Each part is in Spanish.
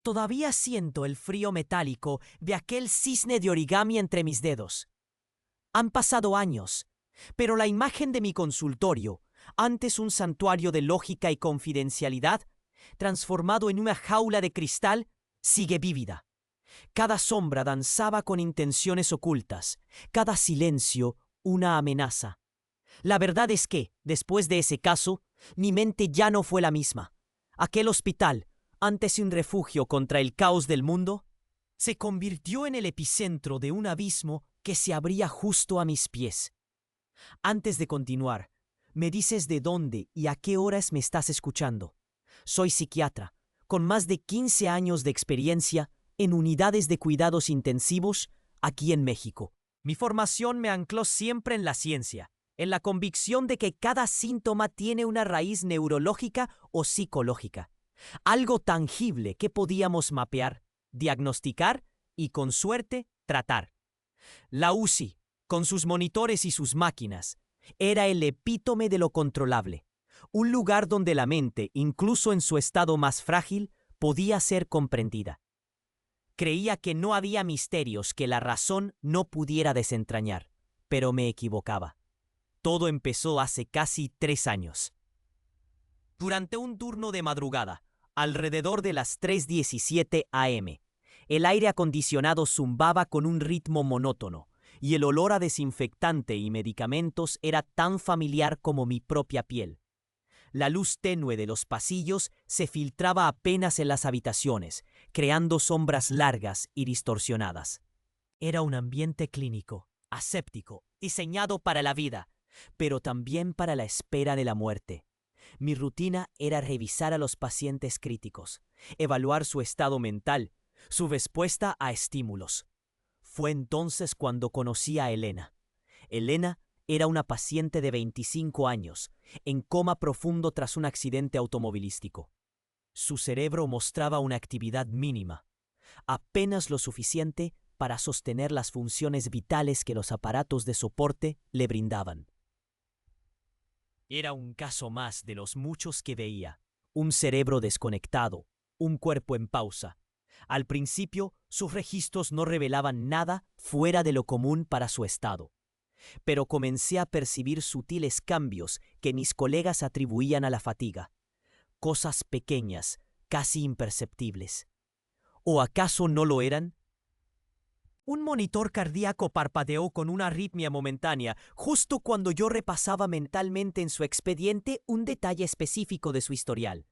Todavía siento el frío metálico de aquel cisne de origami entre mis dedos. Han pasado años, pero la imagen de mi consultorio, antes un santuario de lógica y confidencialidad, transformado en una jaula de cristal, sigue vívida. Cada sombra danzaba con intenciones ocultas, cada silencio una amenaza. La verdad es que, después de ese caso, mi mente ya no fue la misma. Aquel hospital, antes un refugio contra el caos del mundo, se convirtió en el epicentro de un abismo que se abría justo a mis pies. Antes de continuar, me dices de dónde y a qué horas me estás escuchando. Soy psiquiatra, con más de 15 años de experiencia en unidades de cuidados intensivos aquí en México. Mi formación me ancló siempre en la ciencia, en la convicción de que cada síntoma tiene una raíz neurológica o psicológica, algo tangible que podíamos mapear, diagnosticar y, con suerte, tratar. La UCI, con sus monitores y sus máquinas, era el epítome de lo controlable, un lugar donde la mente, incluso en su estado más frágil, podía ser comprendida. Creía que no había misterios que la razón no pudiera desentrañar, pero me equivocaba. Todo empezó hace casi 3 años. Durante un turno de madrugada, alrededor de las 3:17 a.m., el aire acondicionado zumbaba con un ritmo monótono, y el olor a desinfectante y medicamentos era tan familiar como mi propia piel. La luz tenue de los pasillos se filtraba apenas en las habitaciones, creando sombras largas y distorsionadas. Era un ambiente clínico, aséptico, diseñado para la vida, pero también para la espera de la muerte. Mi rutina era revisar a los pacientes críticos, evaluar su estado mental, su respuesta a estímulos. Fue entonces cuando conocí a Elena. Elena era una paciente de 25 años, en coma profundo tras un accidente automovilístico. Su cerebro mostraba una actividad mínima, apenas lo suficiente para sostener las funciones vitales que los aparatos de soporte le brindaban. Era un caso más de los muchos que veía. Un cerebro desconectado, un cuerpo en pausa. Al principio, sus registros no revelaban nada fuera de lo común para su estado. Pero comencé a percibir sutiles cambios que mis colegas atribuían a la fatiga. Cosas pequeñas, casi imperceptibles. ¿O acaso no lo eran? Un monitor cardíaco parpadeó con una arritmia momentánea, justo cuando yo repasaba mentalmente en su expediente un detalle específico de su historial.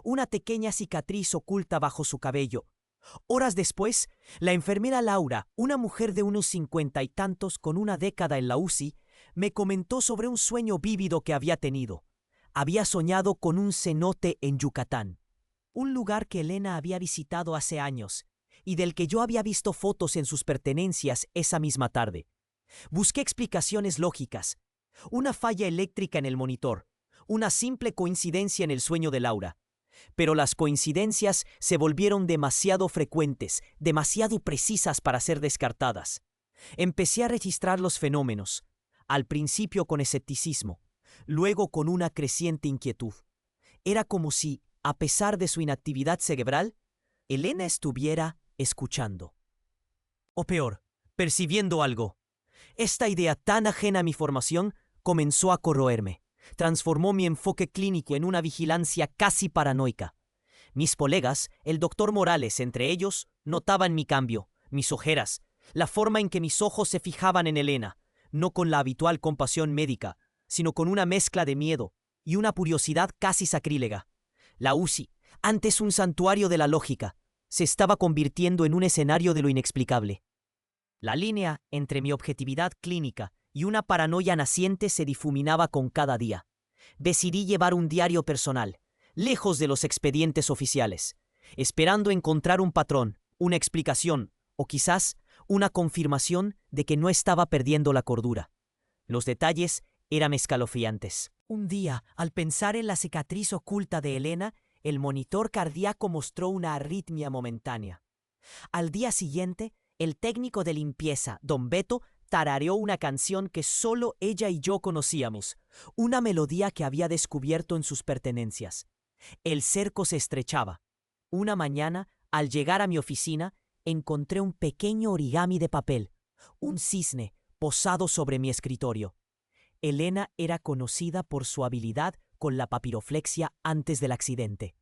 Una pequeña cicatriz oculta bajo su cabello. Horas después, la enfermera Laura, una mujer de unos 50 y tantos con una década en la UCI, me comentó sobre un sueño vívido que había tenido. Había soñado con un cenote en Yucatán, un lugar que Elena había visitado hace años y del que yo había visto fotos en sus pertenencias esa misma tarde. Busqué explicaciones lógicas. Una falla eléctrica en el monitor, una simple coincidencia en el sueño de Laura. Pero las coincidencias se volvieron demasiado frecuentes, demasiado precisas para ser descartadas. Empecé a registrar los fenómenos, al principio con escepticismo, luego con una creciente inquietud. Era como si, a pesar de su inactividad cerebral, Elena estuviera escuchando. O peor, percibiendo algo. Esta idea tan ajena a mi formación comenzó a corroerme. Transformó mi enfoque clínico en una vigilancia casi paranoica. Mis colegas, el doctor Morales entre ellos, notaban mi cambio, mis ojeras, la forma en que mis ojos se fijaban en Elena, no con la habitual compasión médica, sino con una mezcla de miedo y una curiosidad casi sacrílega. La UCI, antes un santuario de la lógica, se estaba convirtiendo en un escenario de lo inexplicable. La línea entre mi objetividad clínica y una paranoia naciente se difuminaba con cada día. Decidí llevar un diario personal, lejos de los expedientes oficiales, esperando encontrar un patrón, una explicación o quizás una confirmación de que no estaba perdiendo la cordura. Los detalles eran escalofriantes. Un día, al pensar en la cicatriz oculta de Elena, el monitor cardíaco mostró una arritmia momentánea. Al día siguiente, el técnico de limpieza, don Beto, tarareó una canción que solo ella y yo conocíamos, una melodía que había descubierto en sus pertenencias. El cerco se estrechaba. Una mañana, Al llegar a mi oficina, encontré un pequeño origami de papel, un cisne posado sobre mi escritorio. Elena era conocida por su habilidad con la papiroflexia antes del accidente.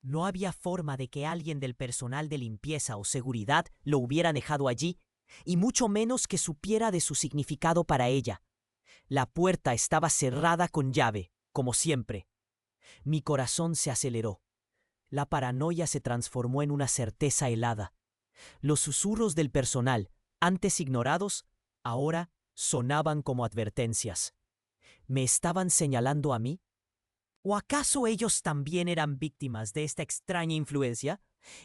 No había forma de que alguien del personal de limpieza o seguridad lo hubiera dejado allí, y mucho menos que supiera de su significado para ella. La puerta estaba cerrada con llave, como siempre. Mi corazón se aceleró. La paranoia se transformó en una certeza helada. Los susurros del personal, antes ignorados, ahora sonaban como advertencias. ¿Me estaban señalando a mí? ¿O acaso ellos también eran víctimas de esta extraña influencia?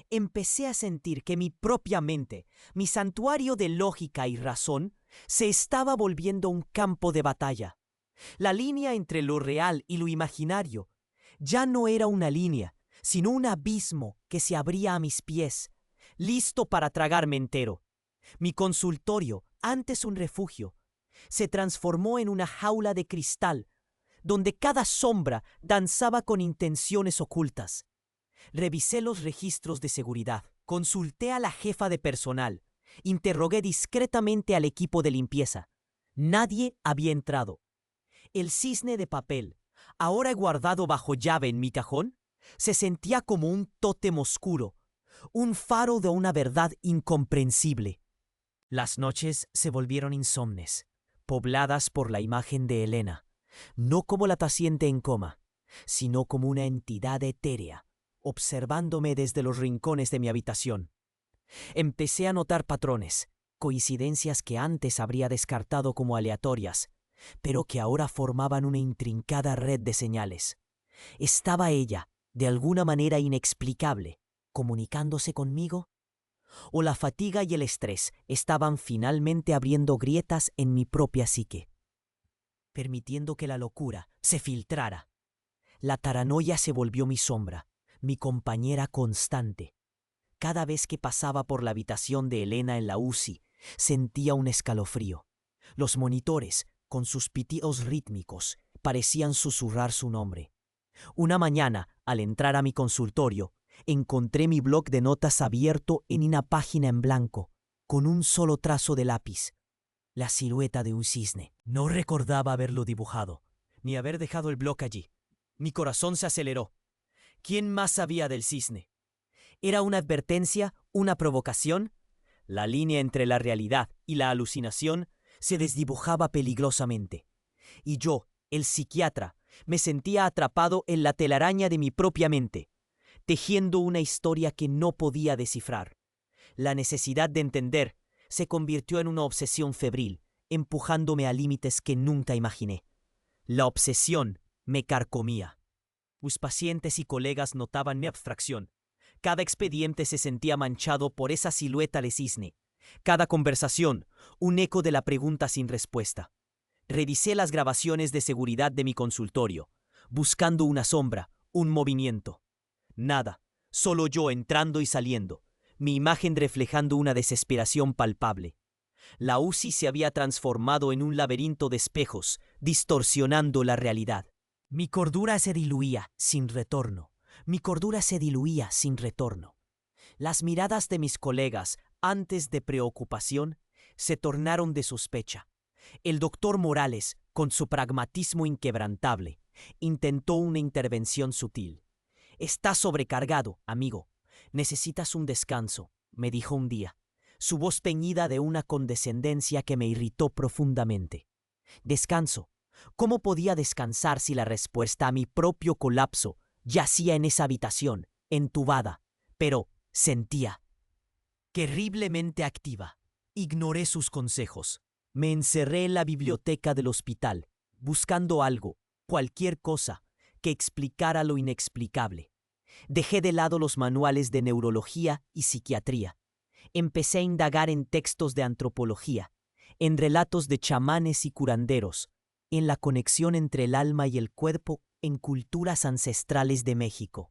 Empecé a sentir que mi propia mente, mi santuario de lógica y razón, se estaba volviendo un campo de batalla. La línea entre lo real y lo imaginario ya no era una línea, sino un abismo que se abría a mis pies, listo para tragarme entero. Mi consultorio, antes un refugio, se transformó en una jaula de cristal, donde cada sombra danzaba con intenciones ocultas. Revisé los registros de seguridad, consulté a la jefa de personal, interrogué discretamente al equipo de limpieza. Nadie había entrado. El cisne de papel, ahora guardado bajo llave en mi cajón, se sentía como un tótem oscuro, un faro de una verdad incomprensible. Las noches se volvieron insomnes, pobladas por la imagen de Elena, no como la paciente en coma, sino como una entidad etérea, observándome desde los rincones de mi habitación. Empecé a notar patrones, coincidencias que antes habría descartado como aleatorias, pero que ahora formaban una intrincada red de señales. ¿Estaba ella, de alguna manera inexplicable, comunicándose conmigo? ¿O la fatiga y el estrés estaban finalmente abriendo grietas en mi propia psique, permitiendo que la locura se filtrara? La paranoia se volvió mi sombra, mi compañera constante. Cada vez que pasaba por la habitación de Elena en la UCI, sentía un escalofrío. Los monitores, con sus pitidos rítmicos, parecían susurrar su nombre. Una mañana, al entrar a mi consultorio, encontré mi bloc de notas abierto en una página en blanco, con un solo trazo de lápiz. La silueta de un cisne. No recordaba haberlo dibujado, ni haber dejado el bloc allí. Mi corazón se aceleró. ¿Quién más sabía del cisne? ¿Era una advertencia, una provocación? La línea entre la realidad y la alucinación se desdibujaba peligrosamente. Y yo, el psiquiatra, me sentía atrapado en la telaraña de mi propia mente, tejiendo una historia que no podía descifrar. La necesidad de entender se convirtió en una obsesión febril, empujándome a límites que nunca imaginé. La obsesión me carcomía. Mis pacientes y colegas notaban mi abstracción. Cada expediente se sentía manchado por esa silueta de cisne. Cada conversación, un eco de la pregunta sin respuesta. Revisé las grabaciones de seguridad de mi consultorio, buscando una sombra, un movimiento. Nada, solo yo entrando y saliendo, mi imagen reflejando una desesperación palpable. La UCI se había transformado en un laberinto de espejos, distorsionando la realidad. Mi cordura se diluía sin retorno. Mi cordura se diluía sin retorno. Las miradas de mis colegas, antes de preocupación, se tornaron de sospecha. El doctor Morales, con su pragmatismo inquebrantable, intentó una intervención sutil. «Estás sobrecargado, amigo. Necesitas un descanso», me dijo un día, su voz peñida de una condescendencia que me irritó profundamente. «¿Descanso? ¿Cómo podía descansar si la respuesta a mi propio colapso yacía en esa habitación, entubada, pero sentía? Terriblemente activa. Ignoré sus consejos. Me encerré en la biblioteca del hospital, buscando algo, cualquier cosa, que explicara lo inexplicable. Dejé de lado los manuales de neurología y psiquiatría. Empecé a indagar en textos de antropología, en relatos de chamanes y curanderos, en la conexión entre el alma y el cuerpo en culturas ancestrales de México.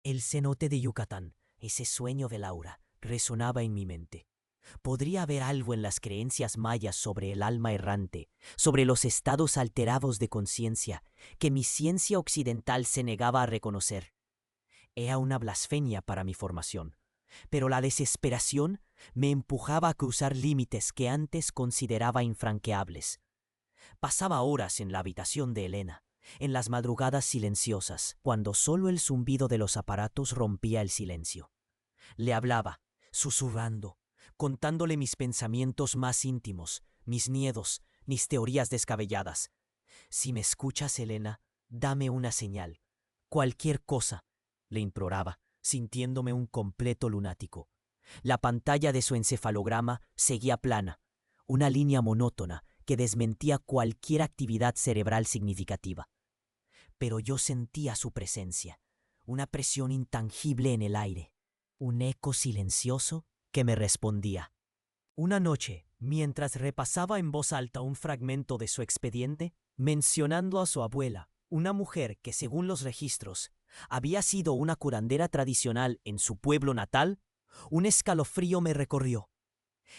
El cenote de Yucatán, ese sueño de Laura, resonaba en mi mente. ¿Podría haber algo en las creencias mayas sobre el alma errante, sobre los estados alterados de conciencia, que mi ciencia occidental se negaba a reconocer? Era una blasfemia para mi formación. pero la desesperación me empujaba a cruzar límites que antes consideraba infranqueables. Pasaba horas en la habitación de Elena, en las madrugadas silenciosas, cuando solo el zumbido de los aparatos rompía el silencio. Le hablaba, susurrando, contándole mis pensamientos más íntimos, mis miedos, mis teorías descabelladas. «Si me escuchas, Elena, dame una señal. Cualquier cosa», le imploraba, sintiéndome un completo lunático. La pantalla de su encefalograma seguía plana, una línea monótona que desmentía cualquier actividad cerebral significativa. Pero yo sentía su presencia, una presión intangible en el aire, un eco silencioso que me respondía. Una noche, mientras repasaba en voz alta un fragmento de su expediente, mencionando a su abuela, una mujer que, según los registros, había sido una curandera tradicional en su pueblo natal, un escalofrío me recorrió.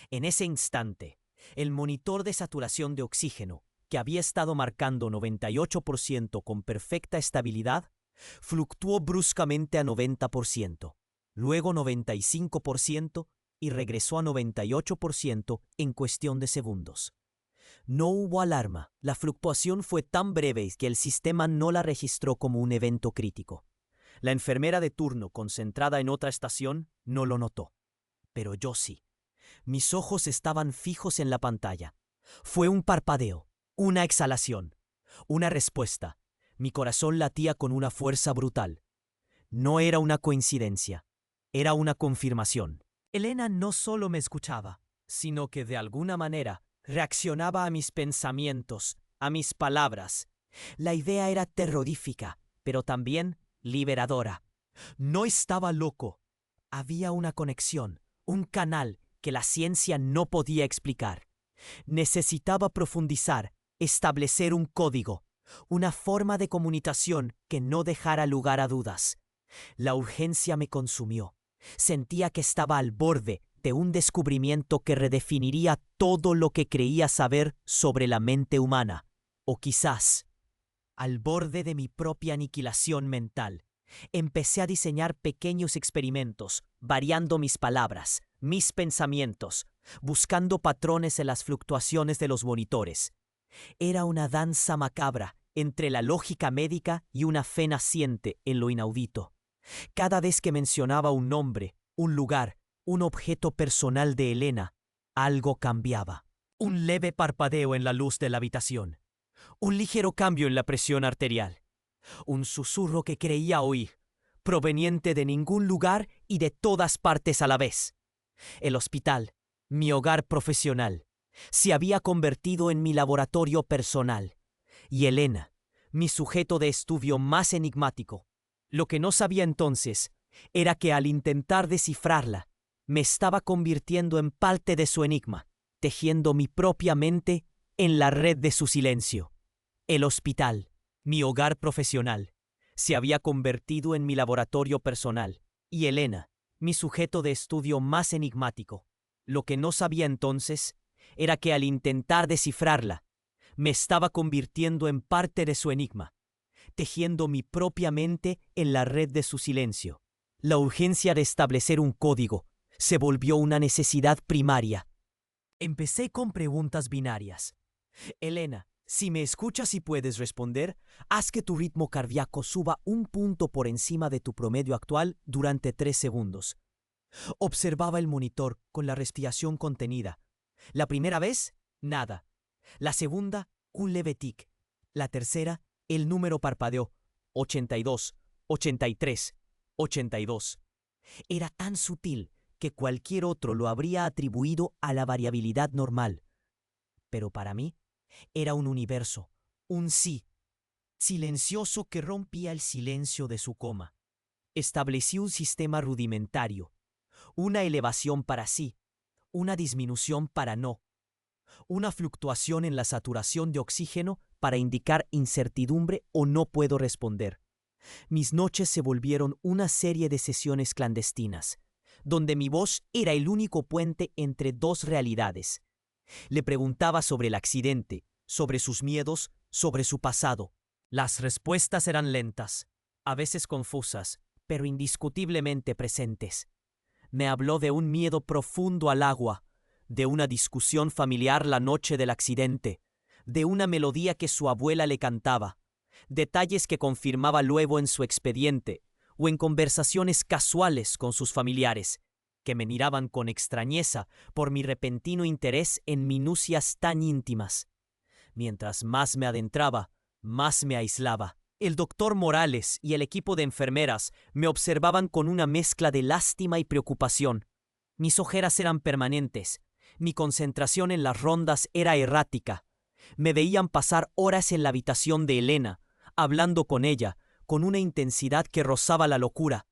En ese instante, el monitor de saturación de oxígeno, que había estado marcando 98% con perfecta estabilidad, fluctuó bruscamente a 90%, luego 95% y regresó a 98% en cuestión de segundos. No hubo alarma. La fluctuación fue tan breve que el sistema no la registró como un evento crítico. La enfermera de turno, concentrada en otra estación, no lo notó. Pero yo sí. Mis ojos estaban fijos en la pantalla. Fue un parpadeo, una exhalación, una respuesta. Mi corazón latía con una fuerza brutal. No era una coincidencia, era una confirmación. Elena no solo me escuchaba, sino que de alguna manera reaccionaba a mis pensamientos, a mis palabras. La idea era terrorífica, pero también liberadora. No estaba loco. Había una conexión, un canal que la ciencia no podía explicar. Necesitaba profundizar, establecer un código, una forma de comunicación que no dejara lugar a dudas. La urgencia me consumió. Sentía que estaba al borde de un descubrimiento que redefiniría todo lo que creía saber sobre la mente humana. O quizás, al borde de mi propia aniquilación mental. Empecé a diseñar pequeños experimentos, variando mis palabras, mis pensamientos, buscando patrones en las fluctuaciones de los monitores. Era una danza macabra entre la lógica médica y una fe naciente en lo inaudito. Cada vez que mencionaba un nombre, un lugar, un objeto personal de Elena, algo cambiaba. Un leve parpadeo en la luz de la habitación. Un ligero cambio en la presión arterial. Un susurro que creía oír, proveniente de ningún lugar y de todas partes a la vez. El hospital, mi hogar profesional, se había convertido en mi laboratorio personal. Y Elena, mi sujeto de estudio más enigmático. Lo que no sabía entonces era que al intentar descifrarla, me estaba convirtiendo en parte de su enigma, tejiendo mi propia mente en la red de su silencio. El hospital, mi hogar profesional, se había convertido en mi laboratorio personal, y Elena, mi sujeto de estudio más enigmático. Lo que no sabía entonces era que al intentar descifrarla, me estaba convirtiendo en parte de su enigma, tejiendo mi propia mente en la red de su silencio. La urgencia de establecer un código se volvió una necesidad primaria. Empecé con preguntas binarias. Elena, si me escuchas y puedes responder, haz que tu ritmo cardíaco suba 1 punto por encima de tu promedio actual durante 3 segundos. Observaba el monitor con la respiración contenida. La primera vez, nada. La segunda, un leve tic. La tercera, el número parpadeó. 82, 83, 82. Era tan sutil que cualquier otro lo habría atribuido a la variabilidad normal. Pero para mí, era un universo, un sí, silencioso que rompía el silencio de su coma. Establecí un sistema rudimentario, una elevación para sí, una disminución para no, una fluctuación en la saturación de oxígeno para indicar incertidumbre o no puedo responder. Mis noches se volvieron una serie de sesiones clandestinas, donde mi voz era el único puente entre dos realidades. Le preguntaba sobre el accidente, sobre sus miedos, sobre su pasado. Las respuestas eran lentas, a veces confusas, pero indiscutiblemente presentes. Me habló de un miedo profundo al agua, de una discusión familiar la noche del accidente, de una melodía que su abuela le cantaba, detalles que confirmaba luego en su expediente o en conversaciones casuales con sus familiares, que me miraban con extrañeza por mi repentino interés en minucias tan íntimas. Mientras más me adentraba, más me aislaba. El doctor Morales y el equipo de enfermeras me observaban con una mezcla de lástima y preocupación. Mis ojeras eran permanentes, mi concentración en las rondas era errática. Me veían pasar horas en la habitación de Elena, hablando con ella, con una intensidad que rozaba la locura.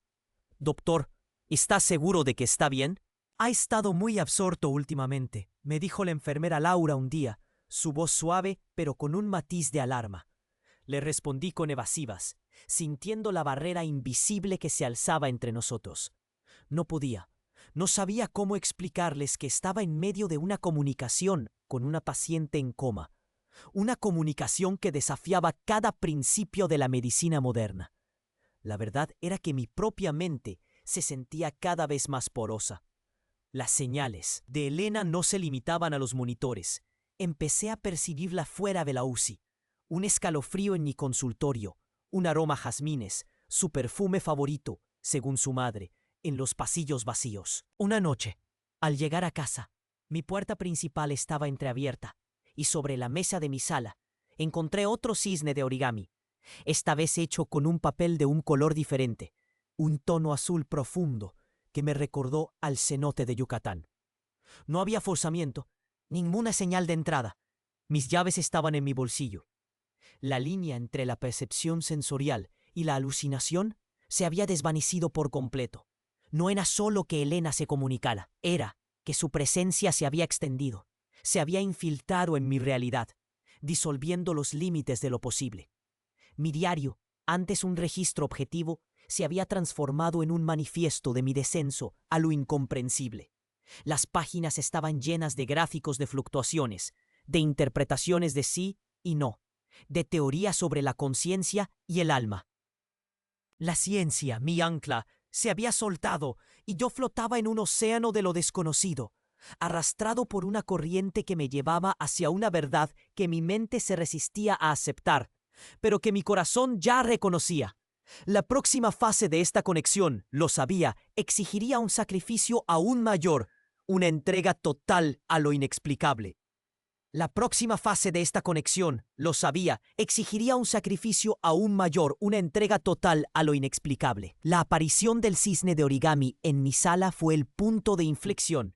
«Doctor, ¿está seguro de que está bien?» «Ha estado muy absorto últimamente», me dijo la enfermera Laura un día, su voz suave pero con un matiz de alarma. Le respondí con evasivas, sintiendo la barrera invisible que se alzaba entre nosotros. No podía, no sabía cómo explicarles que estaba en medio de una comunicación con una paciente en coma, una comunicación que desafiaba cada principio de la medicina moderna. La verdad era que mi propia mente se sentía cada vez más porosa. Las señales de Elena no se limitaban a los monitores. Empecé a percibirla fuera de la UCI. Un escalofrío en mi consultorio, un aroma a jazmines, su perfume favorito, según su madre, en los pasillos vacíos. Una noche, al llegar a casa, mi puerta principal estaba entreabierta y sobre la mesa de mi sala encontré otro cisne de origami, esta vez hecho con un papel de un color diferente, un tono azul profundo que me recordó al cenote de Yucatán. No había forzamiento, ninguna señal de entrada. Mis llaves estaban en mi bolsillo. La línea entre la percepción sensorial y la alucinación se había desvanecido por completo. No era solo que Elena se comunicara, era que su presencia se había extendido, se había infiltrado en mi realidad, disolviendo los límites de lo posible. Mi diario, antes un registro objetivo, se había transformado en un manifiesto de mi descenso a lo incomprensible. Las páginas estaban llenas de gráficos de fluctuaciones, de interpretaciones de sí y no, de teorías sobre la conciencia y el alma. La ciencia, mi ancla, se había soltado y yo flotaba en un océano de lo desconocido, arrastrado por una corriente que me llevaba hacia una verdad que mi mente se resistía a aceptar, pero que mi corazón ya reconocía. La próxima fase de esta conexión, lo sabía, exigiría un sacrificio aún mayor, una entrega total a lo inexplicable. La próxima fase de esta conexión, lo sabía, exigiría un sacrificio aún mayor, una entrega total a lo inexplicable. La aparición del cisne de origami en mi sala fue el punto de inflexión.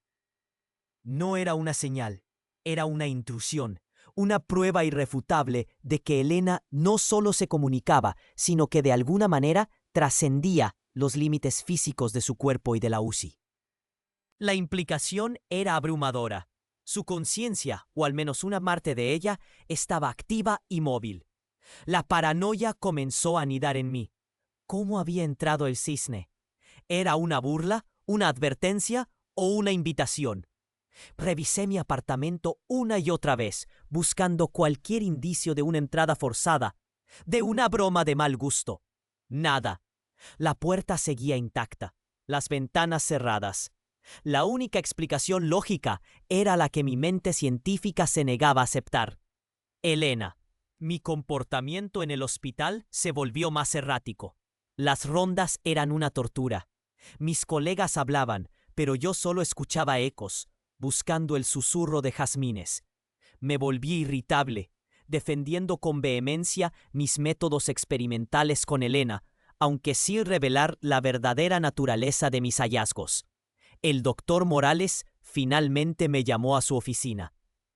No era una señal, era una intrusión, una prueba irrefutable de que Elena no solo se comunicaba, sino que de alguna manera trascendía los límites físicos de su cuerpo y de la UCI. La implicación era abrumadora. Su conciencia, o al menos una parte de ella, estaba activa y móvil. La paranoia comenzó a anidar en mí. ¿Cómo había entrado el cisne? ¿Era una burla, una advertencia o una invitación? Revisé mi apartamento una y otra vez, buscando cualquier indicio de una entrada forzada, de una broma de mal gusto. Nada. La puerta seguía intacta, las ventanas cerradas. La única explicación lógica era la que mi mente científica se negaba a aceptar. Elena. Mi comportamiento en el hospital se volvió más errático. Las rondas eran una tortura. Mis colegas hablaban, pero yo solo escuchaba ecos, buscando el susurro de jazmines. Me volví irritable, defendiendo con vehemencia mis métodos experimentales con Elena, aunque sin revelar la verdadera naturaleza de mis hallazgos. El doctor Morales finalmente me llamó a su oficina.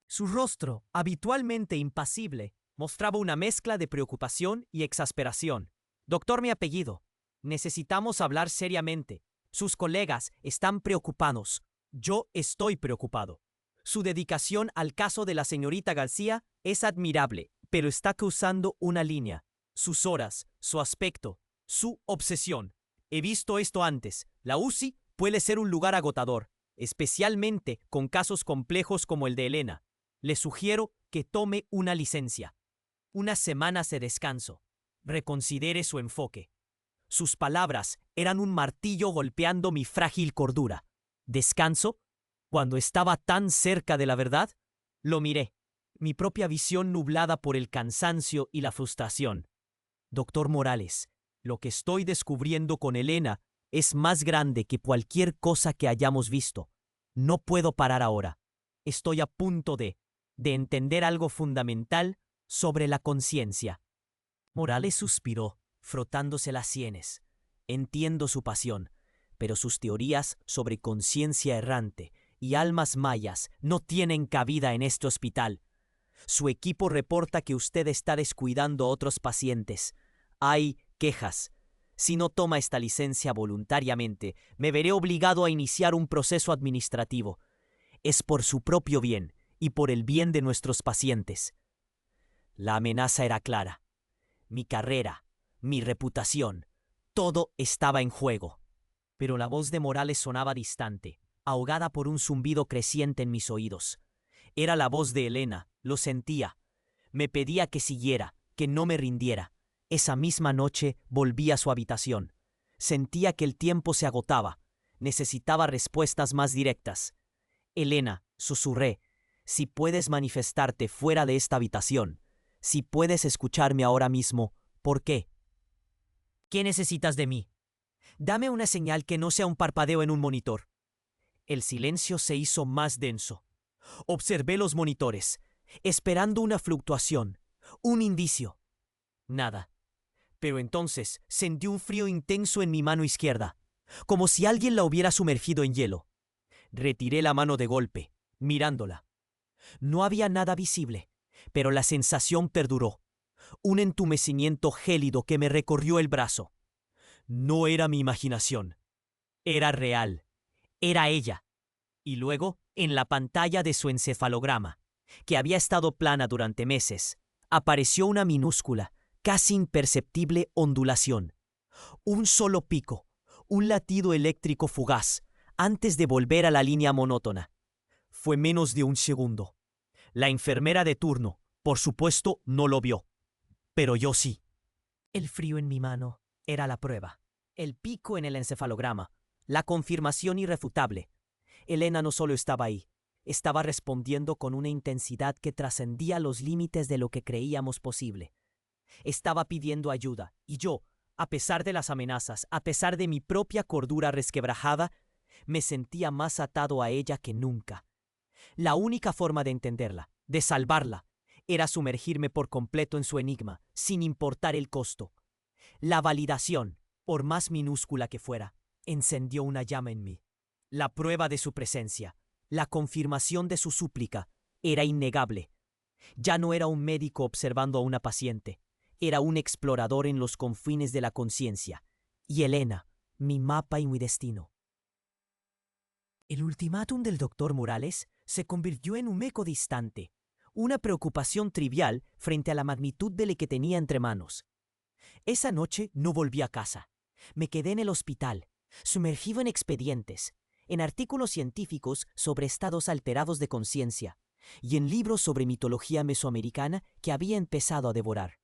Su rostro, habitualmente impasible, mostraba una mezcla de preocupación y exasperación. «Doctor, mi apellido. Necesitamos hablar seriamente. Sus colegas están preocupados. Yo estoy preocupado. Su dedicación al caso de la señorita García es admirable, pero está cruzando una línea. Sus horas, su aspecto, su obsesión. He visto esto antes. La UCI puede ser un lugar agotador, especialmente con casos complejos como el de Elena. Le sugiero que tome una licencia. Unas semanas de descanso. Reconsidere su enfoque. Sus palabras eran un martillo golpeando mi frágil cordura. ¿Descanso? Cuando estaba tan cerca de la verdad, lo miré, mi propia visión nublada por el cansancio y la frustración. Doctor Morales, lo que estoy descubriendo con Elena es más grande que cualquier cosa que hayamos visto. No puedo parar ahora. Estoy a punto de entender algo fundamental sobre la conciencia. Morales suspiró, frotándose las sienes. Entiendo su pasión, pero sus teorías sobre conciencia errante y almas mayas no tienen cabida en este hospital. Su equipo reporta que usted está descuidando a otros pacientes. Hay quejas. Si no toma esta licencia voluntariamente, me veré obligado a iniciar un proceso administrativo. Es por su propio bien y por el bien de nuestros pacientes. La amenaza era clara. Mi carrera, mi reputación, todo estaba en juego. Pero la voz de Morales sonaba distante, ahogada por un zumbido creciente en mis oídos. Era la voz de Elena, lo sentía. Me pedía que siguiera, que no me rindiera. Esa misma noche volví a su habitación. Sentía que el tiempo se agotaba. Necesitaba respuestas más directas. Elena, susurré, si puedes manifestarte fuera de esta habitación, si puedes escucharme ahora mismo, ¿por qué? ¿Qué necesitas de mí? Dame una señal que no sea un parpadeo en un monitor. El silencio se hizo más denso. Observé los monitores, esperando una fluctuación, un indicio. Nada. Pero entonces sentí un frío intenso en mi mano izquierda, como si alguien la hubiera sumergido en hielo. Retiré la mano de golpe, mirándola. No había nada visible, pero la sensación perduró. Un entumecimiento gélido que me recorrió el brazo. No era mi imaginación. Era real. Era ella. Y luego, en la pantalla de su encefalograma, que había estado plana durante meses, apareció una minúscula, casi imperceptible ondulación. Un solo pico, un latido eléctrico fugaz, antes de volver a la línea monótona. Fue menos de un segundo. La enfermera de turno, por supuesto, no lo vio. Pero yo sí. El frío en mi mano era la prueba. El pico en el encefalograma, la confirmación irrefutable. Elena no solo estaba ahí, estaba respondiendo con una intensidad que trascendía los límites de lo que creíamos posible. Estaba pidiendo ayuda, y yo, a pesar de las amenazas, a pesar de mi propia cordura resquebrajada, me sentía más atado a ella que nunca. La única forma de entenderla, de salvarla, era sumergirme por completo en su enigma, sin importar el costo. La validación, por más minúscula que fuera, encendió una llama en mí. La prueba de su presencia, la confirmación de su súplica, era innegable. Ya no era un médico observando a una paciente, era un explorador en los confines de la conciencia. Y Elena, mi mapa y mi destino. El ultimátum del doctor Morales se convirtió en un eco distante, una preocupación trivial frente a la magnitud de lo que tenía entre manos. Esa noche no volví a casa. Me quedé en el hospital, sumergido en expedientes, en artículos científicos sobre estados alterados de conciencia y en libros sobre mitología mesoamericana que había empezado a devorar.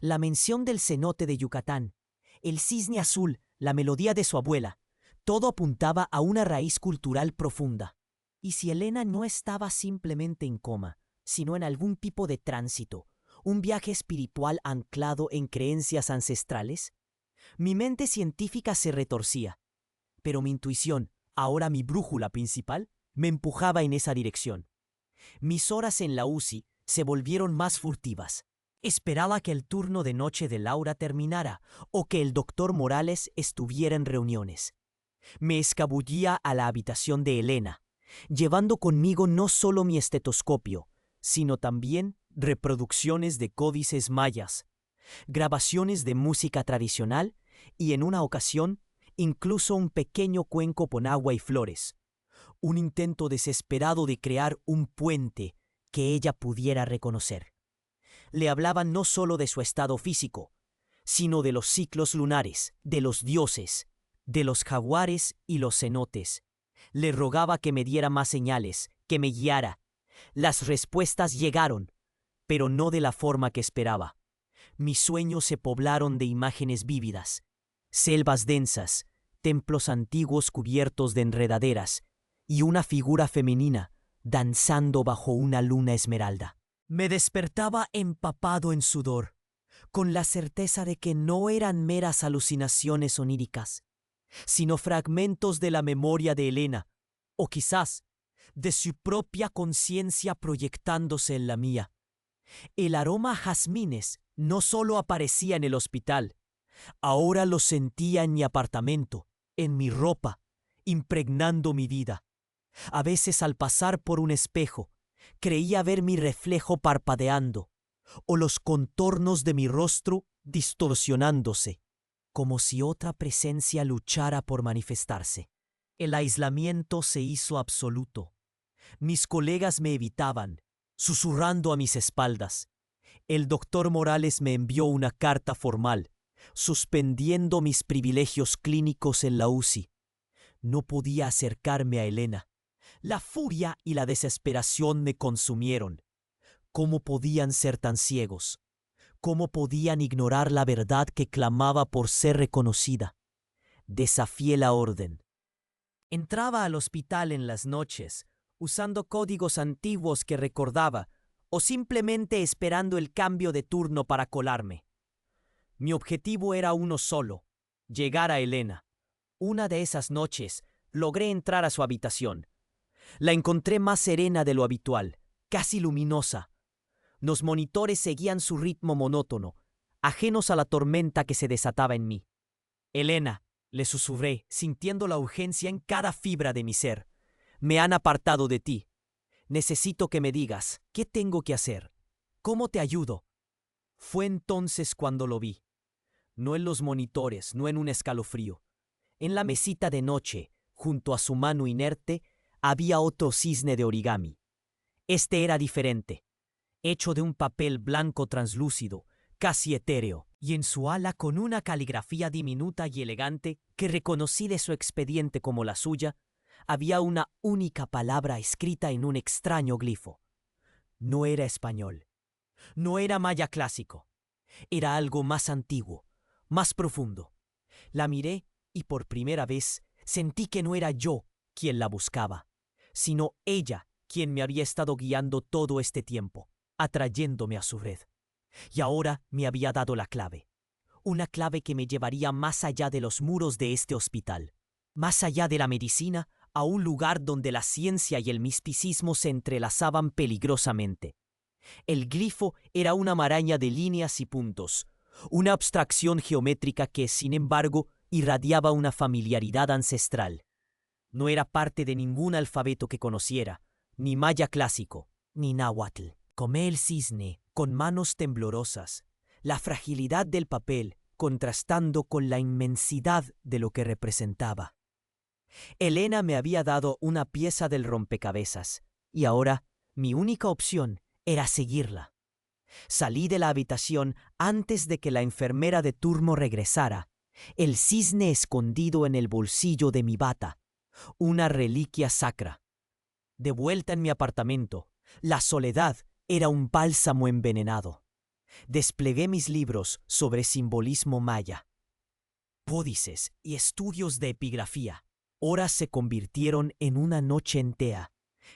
La mención del cenote de Yucatán, el cisne azul, la melodía de su abuela, todo apuntaba a una raíz cultural profunda. ¿Y si Elena no estaba simplemente en coma, sino en algún tipo de tránsito, un viaje espiritual anclado en creencias ancestrales? Mi mente científica se retorcía, pero mi intuición, ahora mi brújula principal, me empujaba en esa dirección. Mis horas en la UCI se volvieron más furtivas. Esperaba que el turno de noche de Laura terminara o que el doctor Morales estuviera en reuniones. Me escabullía a la habitación de Elena, llevando conmigo no solo mi estetoscopio, sino también reproducciones de códices mayas, grabaciones de música tradicional y, en una ocasión, incluso un pequeño cuenco con agua y flores, un intento desesperado de crear un puente que ella pudiera reconocer. Le hablaba no solo de su estado físico, sino de los ciclos lunares, de los dioses, de los jaguares y los cenotes. Le rogaba que me diera más señales, que me guiara. Las respuestas llegaron, pero no de la forma que esperaba. Mis sueños se poblaron de imágenes vívidas. selvas densas, templos antiguos cubiertos de enredaderas y una figura femenina danzando bajo una luna esmeralda. Me despertaba empapado en sudor, con la certeza de que no eran meras alucinaciones oníricas, sino fragmentos de la memoria de Elena, o quizás de su propia conciencia proyectándose en la mía. El aroma a jazmines no solo aparecía en el hospital, ahora lo sentía en mi apartamento, en mi ropa, impregnando mi vida. A veces al pasar por un espejo, creía ver mi reflejo parpadeando, o los contornos de mi rostro distorsionándose, como si otra presencia luchara por manifestarse. El aislamiento se hizo absoluto. Mis colegas me evitaban, susurrando a mis espaldas. El doctor Morales me envió una carta formal, suspendiendo mis privilegios clínicos en la UCI. No podía acercarme a Elena. La furia y la desesperación me consumieron. ¿Cómo podían ser tan ciegos? ¿Cómo podían ignorar la verdad que clamaba por ser reconocida? Desafié la orden. Entraba al hospital en las noches, usando códigos antiguos que recordaba, o simplemente esperando el cambio de turno para colarme. Mi objetivo era uno solo: llegar a Elena. Una de esas noches logré entrar a su habitación. La encontré más serena de lo habitual, casi luminosa. Los monitores seguían su ritmo monótono, ajenos a la tormenta que se desataba en mí. «Elena», le susurré, sintiendo la urgencia en cada fibra de mi ser. «Me han apartado de ti. Necesito que me digas, ¿qué tengo que hacer? ¿Cómo te ayudo?» Fue entonces cuando lo vi. No en los monitores, no en un escalofrío. En la mesita de noche, junto a su mano inerte, había otro cisne de origami. Este era diferente, hecho de un papel blanco translúcido, casi etéreo, y en su ala con una caligrafía diminuta y elegante que reconocí de su expediente como la suya, había una única palabra escrita en un extraño glifo. No era español, no era maya clásico, era algo más antiguo, más profundo. La miré y por primera vez sentí que no era yo quien la buscaba, sino ella quien me había estado guiando todo este tiempo, atrayéndome a su red. Y ahora me había dado la clave. Una clave que me llevaría más allá de los muros de este hospital, más allá de la medicina, a un lugar donde la ciencia y el misticismo se entrelazaban peligrosamente. El glifo era una maraña de líneas y puntos, una abstracción geométrica que, sin embargo, irradiaba una familiaridad ancestral. No era parte de ningún alfabeto que conociera, ni maya clásico, ni náhuatl. Comé el cisne con manos temblorosas, la fragilidad del papel contrastando con la inmensidad de lo que representaba. Elena me había dado una pieza del rompecabezas, y ahora mi única opción era seguirla. Salí de la habitación antes de que la enfermera de turno regresara, el cisne escondido en el bolsillo de mi bata, una reliquia sacra. De vuelta en mi apartamento, la soledad era un bálsamo envenenado. Desplegué mis libros sobre simbolismo maya, códices y estudios de epigrafía. Horas se convirtieron en una noche entera,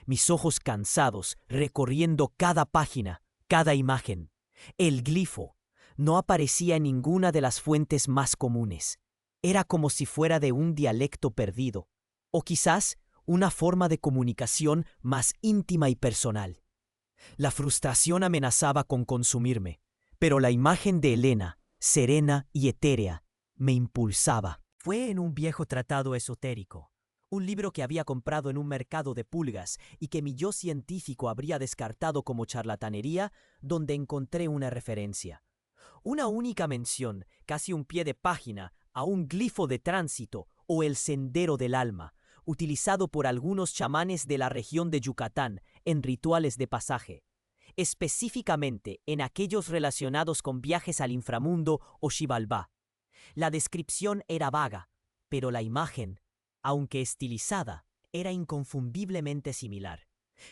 mis ojos cansados recorriendo cada página, cada imagen. El glifo no aparecía en ninguna de las fuentes más comunes. Era como si fuera de un dialecto perdido, o quizás una forma de comunicación más íntima y personal. La frustración amenazaba con consumirme, pero la imagen de Elena, serena y etérea, me impulsaba. Fue en un viejo tratado esotérico, un libro que había comprado en un mercado de pulgas y que mi yo científico habría descartado como charlatanería, donde encontré una referencia. Una única mención, casi un pie de página, a un glifo de tránsito o el sendero del alma, utilizado por algunos chamanes de la región de Yucatán en rituales de pasaje, específicamente en aquellos relacionados con viajes al inframundo o Xibalbá. La descripción era vaga, pero la imagen, aunque estilizada, era inconfundiblemente similar.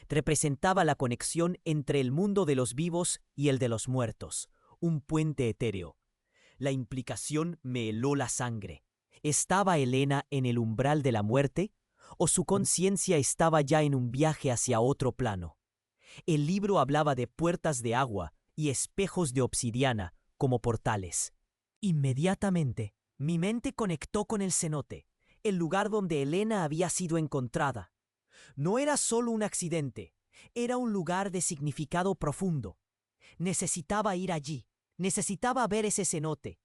Representaba la conexión entre el mundo de los vivos y el de los muertos, un puente etéreo. La implicación me heló la sangre. ¿Estaba Elena en el umbral de la muerte? ¿O su conciencia estaba ya en un viaje hacia otro plano? El libro hablaba de puertas de agua y espejos de obsidiana como portales. Inmediatamente, mi mente conectó con el cenote, el lugar donde Elena había sido encontrada. No era solo un accidente, era un lugar de significado profundo. Necesitaba ir allí, necesitaba ver ese cenote.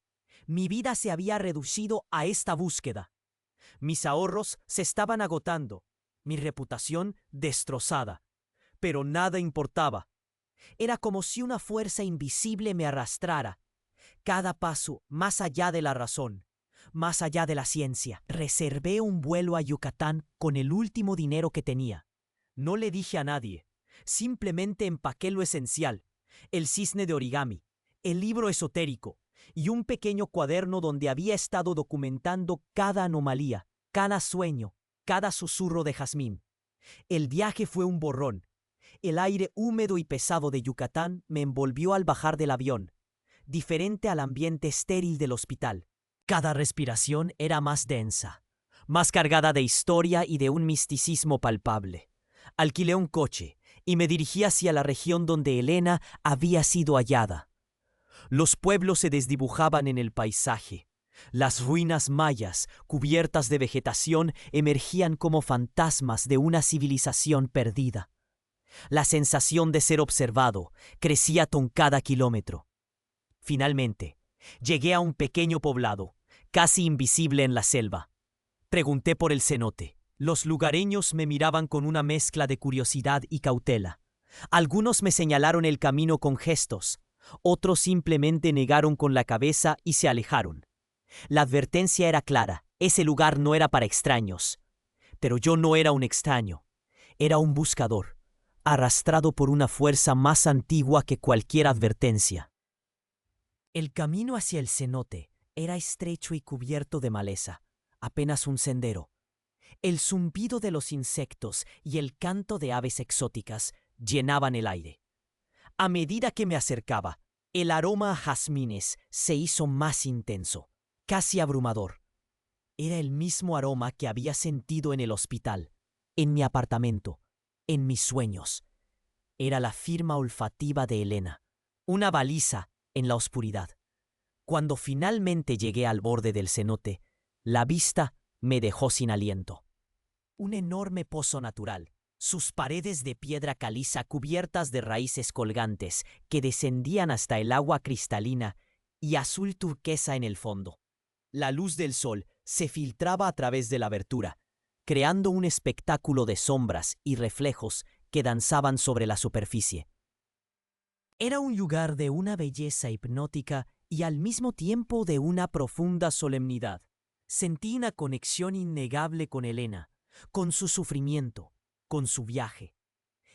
Mi vida se había reducido a esta búsqueda. Mis ahorros se estaban agotando, mi reputación destrozada. Pero nada importaba. Era como si una fuerza invisible me arrastrara. Cada paso más allá de la razón, más allá de la ciencia. Reservé un vuelo a Yucatán con el último dinero que tenía. No le dije a nadie. Simplemente empaqué lo esencial: el cisne de origami, el libro esotérico y un pequeño cuaderno donde había estado documentando cada anomalía, cada sueño, cada susurro de jazmín. El viaje fue un borrón. El aire húmedo y pesado de Yucatán me envolvió al bajar del avión, diferente al ambiente estéril del hospital. Cada respiración era más densa, más cargada de historia y de un misticismo palpable. Alquilé un coche y me dirigí hacia la región donde Elena había sido hallada. Los pueblos se desdibujaban en el paisaje. Las ruinas mayas, cubiertas de vegetación, emergían como fantasmas de una civilización perdida. La sensación de ser observado crecía con cada kilómetro. Finalmente, llegué a un pequeño poblado, casi invisible en la selva. Pregunté por el cenote. Los lugareños me miraban con una mezcla de curiosidad y cautela. Algunos me señalaron el camino con gestos, otros simplemente negaron con la cabeza y se alejaron. La advertencia era clara: ese lugar no era para extraños. Pero yo no era un extraño, era un buscador, arrastrado por una fuerza más antigua que cualquier advertencia. El camino hacia el cenote era estrecho y cubierto de maleza, apenas un sendero. El zumbido de los insectos y el canto de aves exóticas llenaban el aire. A medida que me acercaba, el aroma a jazmines se hizo más intenso, casi abrumador. Era el mismo aroma que había sentido en el hospital, en mi apartamento, en mis sueños. Era la firma olfativa de Elena, una baliza en la oscuridad. Cuando finalmente llegué al borde del cenote, la vista me dejó sin aliento. Un enorme pozo natural, sus paredes de piedra caliza cubiertas de raíces colgantes que descendían hasta el agua cristalina y azul turquesa en el fondo. La luz del sol se filtraba a través de la abertura, creando un espectáculo de sombras y reflejos que danzaban sobre la superficie. Era un lugar de una belleza hipnótica y al mismo tiempo de una profunda solemnidad. Sentí una conexión innegable con Elena, con su sufrimiento, con su viaje.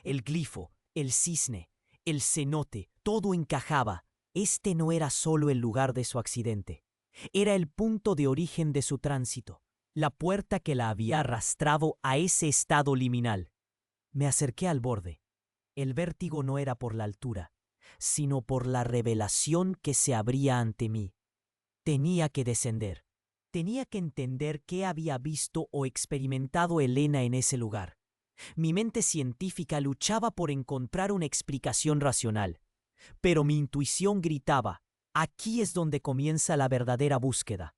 El glifo, el cisne, el cenote, todo encajaba. Este no era solo el lugar de su accidente. Era el punto de origen de su tránsito, la puerta que la había arrastrado a ese estado liminal. Me acerqué al borde. El vértigo no era por la altura, sino por la revelación que se abría ante mí. Tenía que descender. Tenía que entender qué había visto o experimentado Elena en ese lugar. Mi mente científica luchaba por encontrar una explicación racional, pero mi intuición gritaba: aquí es donde comienza la verdadera búsqueda.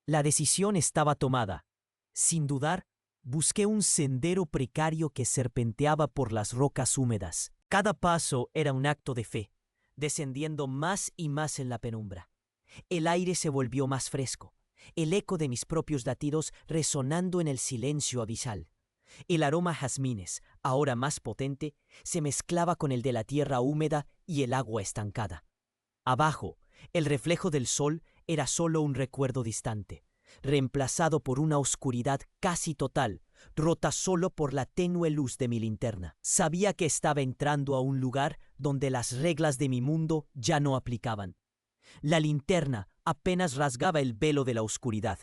La decisión estaba tomada. Sin dudar, busqué un sendero precario que serpenteaba por las rocas húmedas. Cada paso era un acto de fe, descendiendo más y más en la penumbra. El aire se volvió más fresco, el eco de mis propios latidos resonando en el silencio abisal. El aroma a jazmines, ahora más potente, se mezclaba con el de la tierra húmeda y el agua estancada. Abajo, el reflejo del sol era solo un recuerdo distante, reemplazado por una oscuridad casi total, rota solo por la tenue luz de mi linterna. Sabía que estaba entrando a un lugar donde las reglas de mi mundo ya no aplicaban. La linterna apenas rasgaba el velo de la oscuridad.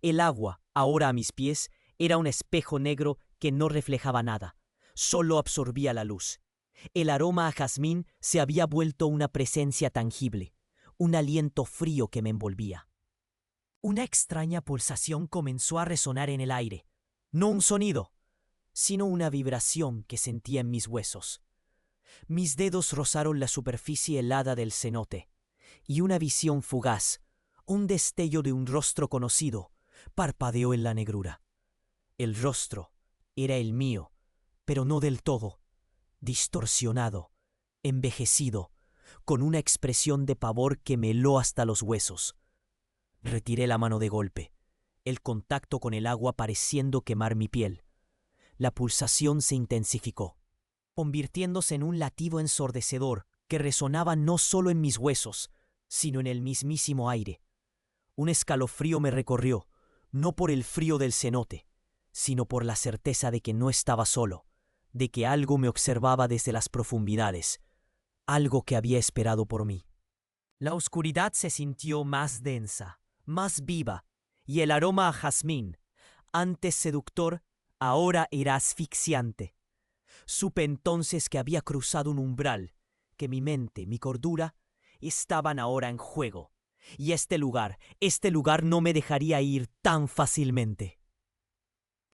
El agua, ahora a mis pies, era un espejo negro que no reflejaba nada, solo absorbía la luz. El aroma a jazmín se había vuelto una presencia tangible, un aliento frío que me envolvía. Una extraña pulsación comenzó a resonar en el aire, no un sonido, sino una vibración que sentía en mis huesos. Mis dedos rozaron la superficie helada del cenote, y una visión fugaz, un destello de un rostro conocido, parpadeó en la negrura. El rostro era el mío, pero no del todo, distorsionado, envejecido, con una expresión de pavor que me heló hasta los huesos. Retiré la mano de golpe, el contacto con el agua pareciendo quemar mi piel. La pulsación se intensificó, convirtiéndose en un latido ensordecedor que resonaba no solo en mis huesos, sino en el mismísimo aire. Un escalofrío me recorrió, no por el frío del cenote, sino por la certeza de que no estaba solo, de que algo me observaba desde las profundidades, algo que había esperado por mí. La oscuridad se sintió más densa, más viva, y el aroma a jazmín, antes seductor, ahora era asfixiante. Supe entonces que había cruzado un umbral, que mi mente, mi cordura, estaban ahora en juego, y este lugar no me dejaría ir tan fácilmente.